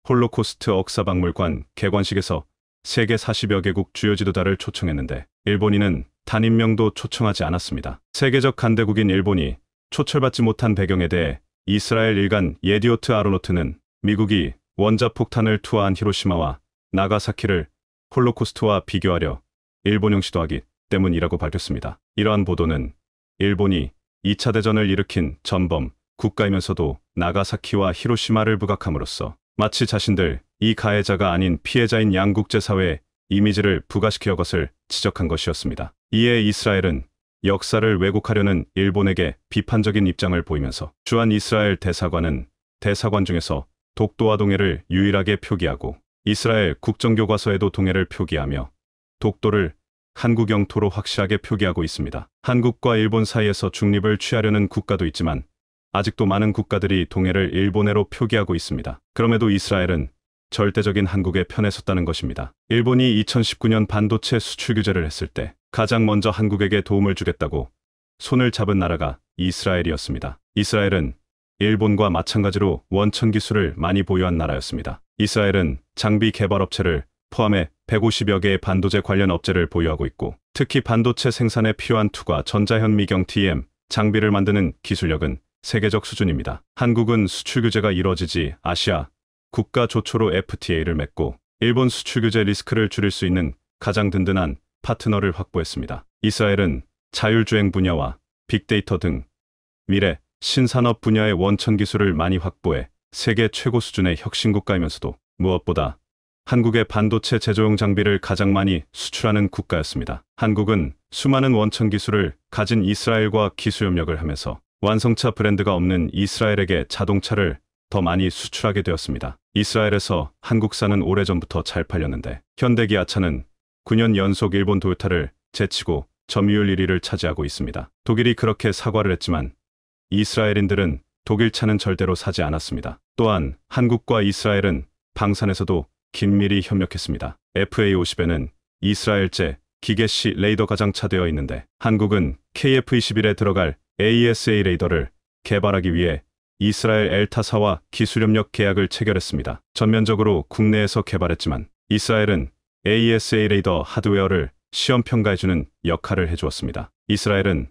[SPEAKER 1] 홀로코스트 억사박물관 개관식에서 세계 40여 개국 주요 지도자를 초청했는데 일본인은 단 1명도 초청하지 않았습니다. 세계적 간대국인 일본이 초청받지 못한 배경에 대해 이스라엘 일간 예디오트 아로노트는 미국이 원자폭탄을 투하한 히로시마와 나가사키를 홀로코스트와 비교하려 일본형 시도하기 때문이라고 밝혔습니다. 이러한 보도는 일본이 2차 대전을 일으킨 전범 국가이면서도 나가사키와 히로시마를 부각함으로써 마치 자신들 이 가해자가 아닌 피해자인 양국제사회의 이미지를 부각시켜 것을 지적한 것이었습니다. 이에 이스라엘은 역사를 왜곡하려는 일본에게 비판적인 입장을 보이면서 주한 이스라엘 대사관은 대사관 중에서 독도와 동해를 유일하게 표기하고 이스라엘 국정교과서에도 동해를 표기하며 독도를 한국 영토로 확실하게 표기하고 있습니다. 한국과 일본 사이에서 중립을 취하려는 국가도 있지만 아직도 많은 국가들이 동해를 일본해로 표기하고 있습니다. 그럼에도 이스라엘은 절대적인 한국의 편에 섰다는 것입니다. 일본이 2019년 반도체 수출 규제를 했을 때 가장 먼저 한국에게 도움을 주겠다고 손을 잡은 나라가 이스라엘이었습니다. 이스라엘은 일본과 마찬가지로 원천 기술을 많이 보유한 나라였습니다. 이스라엘은 장비 개발 업체를 포함해 150여 개의 반도체 관련 업체를 보유하고 있고 특히 반도체 생산에 필요한 투과 전자현미경 TM 장비를 만드는 기술력은 세계적 수준입니다. 한국은 수출 규제가 이뤄지지 아시아 국가 조초로 FTA를 맺고 일본 수출 규제 리스크를 줄일 수 있는 가장 든든한 파트너를 확보했습니다. 이스라엘은 자율주행 분야와 빅데이터 등 미래 신산업 분야의 원천 기술을 많이 확보해 세계 최고 수준의 혁신국가이면서도 무엇보다 한국의 반도체 제조용 장비를 가장 많이 수출하는 국가였습니다. 한국은 수많은 원천 기술을 가진 이스라엘과 기술협력을 하면서 완성차 브랜드가 없는 이스라엘에게 자동차를 더 많이 수출하게 되었습니다. 이스라엘에서 한국산은 오래전부터 잘 팔렸는데 현대기아차는 9년 연속 일본 도요타를 제치고 점유율 1위를 차지하고 있습니다. 독일이 그렇게 사과를 했지만 이스라엘인들은 독일 차는 절대로 사지 않았습니다. 또한 한국과 이스라엘은 방산에서도 긴밀히 협력했습니다. FA50에는 이스라엘제 기계시 레이더가 장착되어 있는데 한국은 KF-21에 들어갈 AESA 레이더를 개발하기 위해 이스라엘 엘타사와 기술협력 계약을 체결했습니다. 전면적으로 국내에서 개발했지만 이스라엘은 AESA 레이더 하드웨어를 시험 평가해주는 역할을 해주었습니다. 이스라엘은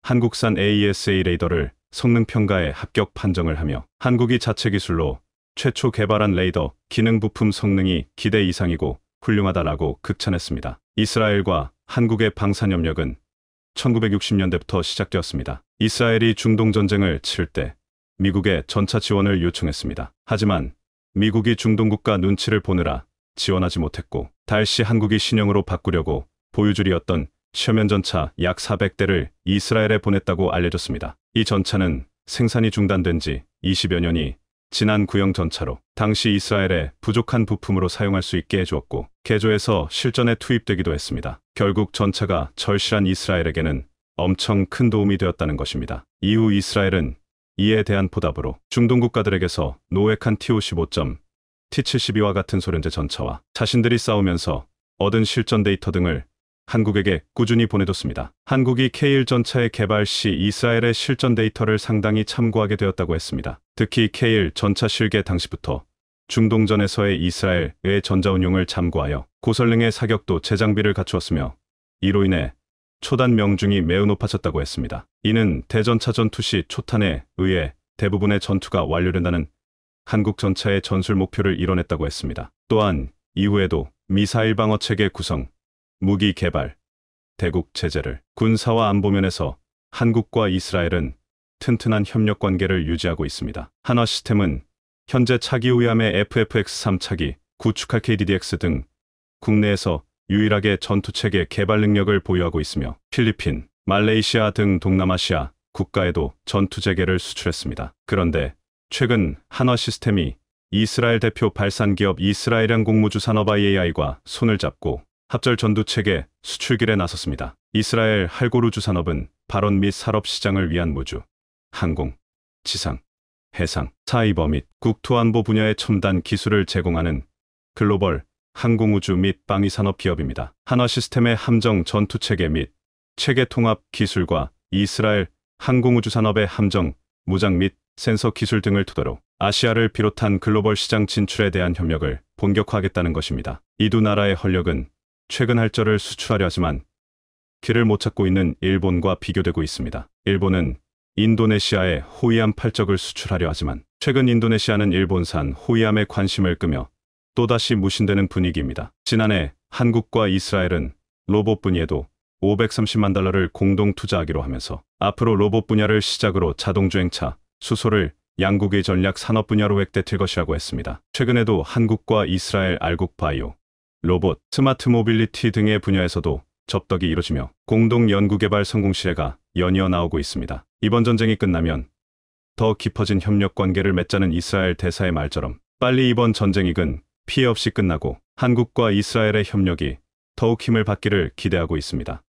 [SPEAKER 1] 한국산 AESA 레이더를 성능 평가에 합격 판정을 하며 한국이 자체 기술로 최초 개발한 레이더 기능 부품 성능이 기대 이상이고 훌륭하다라고 극찬했습니다. 이스라엘과 한국의 방산협력은 1960년대부터 시작되었습니다. 이스라엘이 중동 전쟁을 치를 때 미국의 전차 지원을 요청했습니다. 하지만 미국이 중동 국가 눈치를 보느라 지원하지 못했고 달시 한국이 신형으로 바꾸려고 보유줄이었던 셔면 전차 약 400대를 이스라엘에 보냈다고 알려졌습니다. 이 전차는 생산이 중단된 지 20여 년이 진한 구형 전차로 당시 이스라엘의 부족한 부품으로 사용할 수 있게 해주었고 개조해서 실전에 투입되기도 했습니다. 결국 전차가 절실한 이스라엘에게는 엄청 큰 도움이 되었다는 것입니다. 이후 이스라엘은 이에 대한 보답으로 중동 국가들에게서 노획한 T-55점, T-72와 같은 소련제 전차와 자신들이 싸우면서 얻은 실전 데이터 등을 한국에게 꾸준히 보내뒀습니다. 한국이 K1 전차의 개발 시 이스라엘의 실전 데이터를 상당히 참고하게 되었다고 했습니다. 특히 K1 전차 실개 당시부터 중동전에서의 이스라엘의 전자운용을 참고하여 고설능의 사격도 재장비를 갖추었으며 이로 인해 초단 명중이 매우 높아졌다고 했습니다. 이는 대전차 전투 시 초탄에 의해 대부분의 전투가 완료된다는 한국 전차의 전술 목표를 이뤄냈다고 했습니다. 또한 이후에도 미사일 방어 체계 구성, 무기 개발, 대국 제재를 군사와 안보면에서 한국과 이스라엘은 튼튼한 협력 관계를 유지하고 있습니다. 한화 시스템은 현재 차기 우회함의 FFX-3 차기, 구축할 KDDX 등 국내에서 유일하게 전투체계 개발 능력을 보유하고 있으며 필리핀, 말레이시아 등 동남아시아 국가에도 전투체계를 수출했습니다. 그런데 최근 한화 시스템이 이스라엘 대표 발산기업 이스라엘 항공무주 산업 IAI과 손을 잡고 합절 전투체계 수출길에 나섰습니다. 이스라엘 할고루주 산업은 발원 및 산업 시장을 위한 무주, 항공, 지상, 해상, 사이버 및 국토안보 분야의 첨단 기술을 제공하는 글로벌 항공우주 및 방위산업 기업입니다. 한화 시스템의 함정 전투체계 및 체계 통합 기술과 이스라엘 항공우주 산업의 함정, 무장 및 센서 기술 등을 토대로 아시아를 비롯한 글로벌 시장 진출에 대한 협력을 본격화하겠다는 것입니다. 이 두 나라의 전력은 최근 할절을 수출하려 하지만 길을 못 찾고 있는 일본과 비교되고 있습니다. 일본은 인도네시아에 호위함 8척을 수출하려 하지만 최근 인도네시아는 일본산 호위함에 관심을 끄며 또다시 무신되는 분위기입니다. 지난해 한국과 이스라엘은 로봇 분야에도 530만 달러를 공동 투자하기로 하면서 앞으로 로봇 분야를 시작으로 자동주행차, 수소를 양국의 전략 산업 분야로 획득될 것이라고 했습니다. 최근에도 한국과 이스라엘 알국바이오, 로봇, 스마트 모빌리티 등의 분야에서도 접덕이 이루어지며 공동 연구개발 성공시례가 연이어 나오고 있습니다. 이번 전쟁이 끝나면 더 깊어진 협력 관계를 맺자는 이스라엘 대사의 말처럼 빨리 이번 전쟁익은 피해 없이 끝나고 한국과 이스라엘의 협력이 더욱 힘을 받기를 기대하고 있습니다.